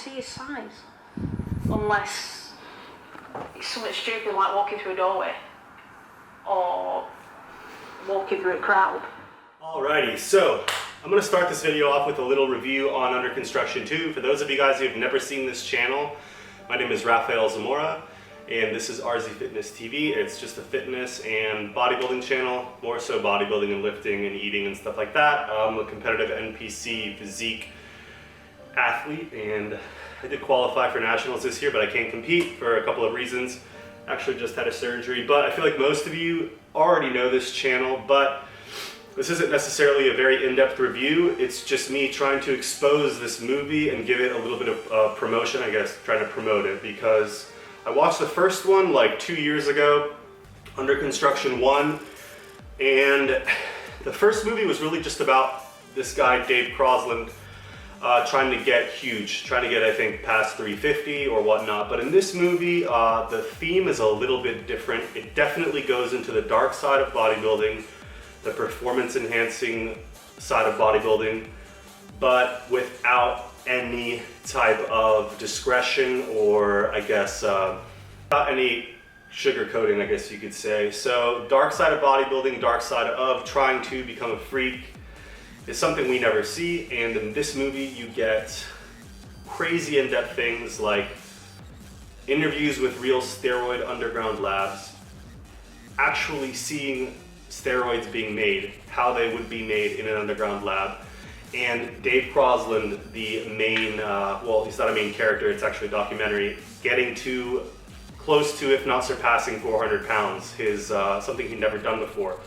see his size. Unless it's something stupid like walking through a doorway or walking through a crowd. Alrighty, so I'm going to start this video off with a little review on Under Construction 2. For those of you guys who have never seen this channel, my name is Rafael Zamora, and this is RZ Fitness TV. It's just a fitness and bodybuilding channel, more so bodybuilding and lifting and eating and stuff like that. I'm a competitive NPC physique athlete, and I did qualify for nationals this year, but I can't compete for a couple of reasons. Actually just had a surgery, but I feel like most of you already know this channel, but this isn't necessarily a very in-depth review. It's just me trying to expose this movie and give it a little bit of promotion, I guess, trying to promote it, because I watched the first one like 2 years ago, Under Construction 1, and the first movie was really just about this guy, Dave Crosland, trying to get huge, trying to get, I think, past 350 or whatnot. But in this movie, the theme is a little bit different. It definitely goes into the dark side of bodybuilding, the performance enhancing side of bodybuilding, but without any type of discretion or, I guess, without any sugarcoating, I guess you could say. So dark side of bodybuilding, dark side of trying to become a freak is something we never see. And in this movie, you get crazy in-depth things like interviews with real steroid underground labs, actually seeing steroids being made, how they would be made in an underground lab, and Dave Crosland, the main, well, he's not a main character, it's actually a documentary, getting to close to, if not surpassing 400 pounds, his something he'd never done before.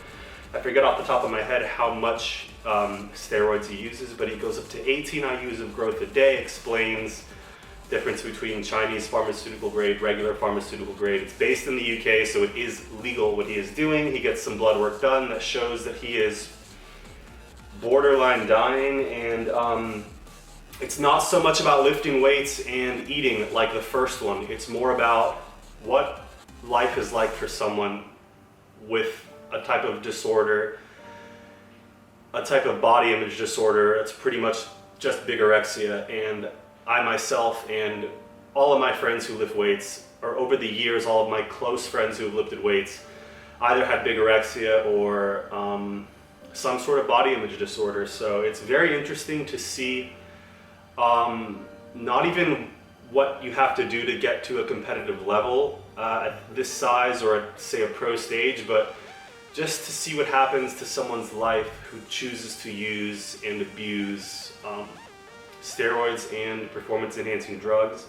I forget off the top of my head how much steroids he uses, but he goes up to 18 IUs of growth a day, explains difference between Chinese pharmaceutical grade, regular pharmaceutical grade. It's based in the UK, so it is legal what he is doing. He gets some blood work done that shows that he is borderline dying, and it's not so much about lifting weights and eating like the first one. It's more about what life is like for someone with a type of disorder, a type of body image disorder. It's pretty much just bigorexia, and I myself and all of my friends who lift weights, or over the years, all of my close friends who have lifted weights, either had bigorexia or some sort of body image disorder. So it's very interesting to see not even what you have to do to get to a competitive level at this size or at, say, a pro stage, but just to see what happens to someone's life who chooses to use and abuse steroids and performance enhancing drugs,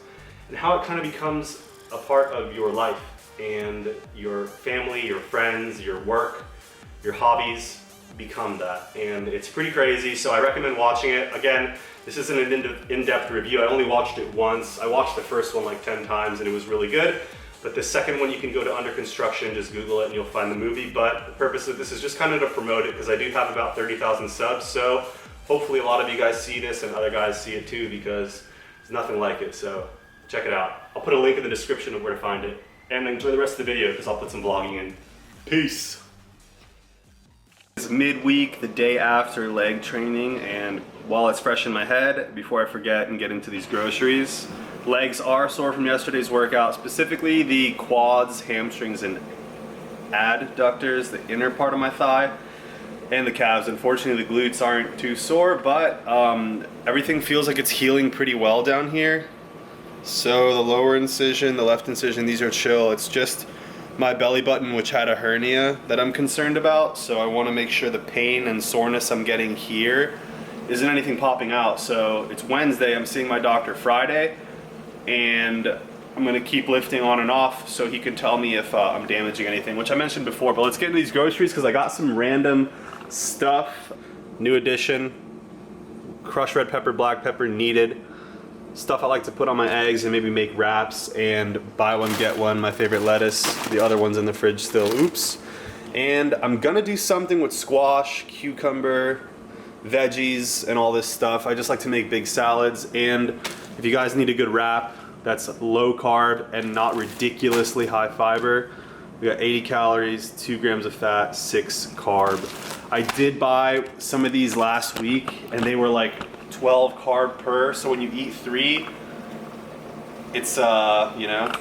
and how it kind of becomes a part of your life and your family, your friends, your work, your hobbies become that. And it's pretty crazy, so I recommend watching it. Again, this isn't an in-depth review. I only watched it once. I watched the first one like 10 times and it was really good. But the second one, you can go to Under Construction, just Google it and you'll find the movie. But the purpose of this is just kind of to promote it, because I do have about 30,000 subs. So hopefully a lot of you guys see this and other guys see it too, because there's nothing like it. So check it out. I'll put a link in the description of where to find it. And enjoy the rest of the video, because I'll put some vlogging in. Peace. It's midweek, the day after leg training, and while it's fresh in my head, before I forget and get into these groceries, legs are sore from yesterday's workout, specifically the quads, hamstrings, and adductors, the inner part of my thigh, and the calves. Unfortunately, the glutes aren't too sore, but everything feels like it's healing pretty well down here. So the lower incision, the left incision, these are chill. It's just my belly button, which had a hernia, that I'm concerned about. So I want to make sure the pain and soreness I'm getting here isn't anything popping out. So it's Wednesday, I'm seeing my doctor Friday, and I'm gonna keep lifting on and off so he can tell me if I'm damaging anything, which I mentioned before. But let's get into these groceries, because I got some random stuff. New addition, crushed red pepper, black pepper needed. Stuff I like to put on my eggs and maybe make wraps, and buy one, get one, my favorite lettuce. The other one's in the fridge still, oops. And I'm gonna do something with squash, cucumber, veggies, and all this stuff. I just like to make big salads, and if you guys need a good wrap that's low carb and not ridiculously high fiber, we got 80 calories, 2 grams of fat, 6 carb. I did buy some of these last week, and they were like 12 carb per, so when you eat 3, it's you know,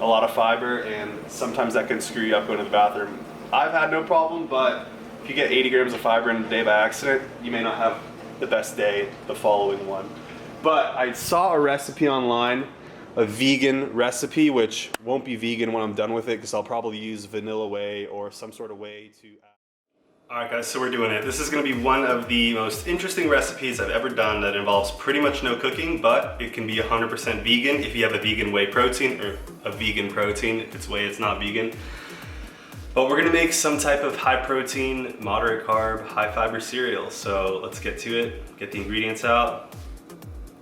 a lot of fiber, and sometimes that can screw you up going to the bathroom. I've had no problem, but if you get 80 grams of fiber in a day by accident, you may not have the best day the following one. But I saw a recipe online, a vegan recipe, which won't be vegan when I'm done with it because I'll probably use vanilla whey or some sort of whey to add. Alright guys, so we're doing it. This is going to be one of the most interesting recipes I've ever done that involves pretty much no cooking, but it can be 100% vegan if you have a vegan whey protein, or a vegan protein. If it's whey, it's not vegan. But we're going to make some type of high protein, moderate carb, high fiber cereal. So let's get to it, get the ingredients out,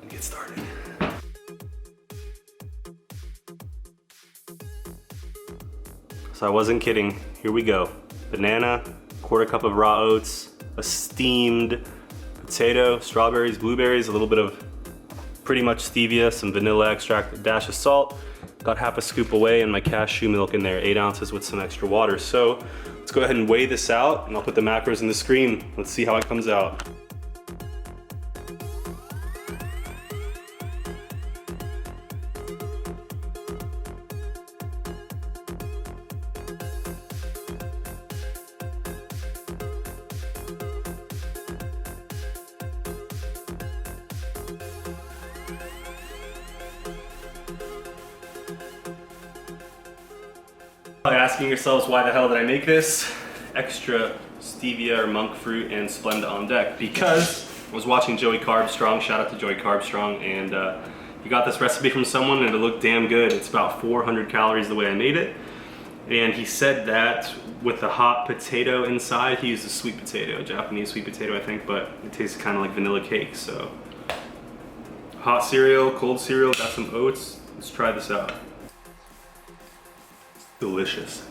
and get started. So I wasn't kidding. Here we go. Banana, quarter cup of raw oats, a steamed potato, strawberries, blueberries, a little bit of pretty much stevia, some vanilla extract, a dash of salt. Got half a scoop of whey and my cashew milk in there, 8 ounces with some extra water. So let's go ahead and weigh this out, and I'll put the macros in the screen. Let's see how it comes out. Probably asking yourselves, why the hell did I make this? Extra stevia or monk fruit and Splenda on deck, because I was watching Joey Carbstrong, shout out to Joey Carbstrong, and he got this recipe from someone and it looked damn good. It's about 400 calories the way I made it. And he said that with the hot potato inside, he used a sweet potato, Japanese sweet potato I think, but it tastes kind of like vanilla cake. So hot cereal, cold cereal, got some oats. Let's try this out. Delicious.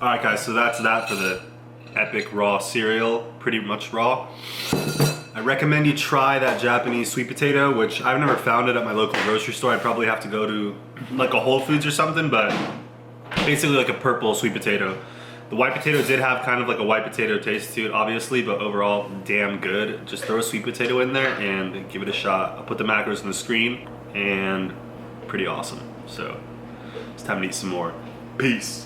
Alright guys, so that's that for the epic raw cereal, pretty much raw. I recommend you try that Japanese sweet potato, which I've never found it at my local grocery store. I'd probably have to go to like a Whole Foods or something, but basically like a purple sweet potato. The white potato did have kind of like a white potato taste to it, obviously, but overall, damn good. Just throw a sweet potato in there and give it a shot. I'll put the macros on the screen, and pretty awesome. So it's time to eat some more. Peace.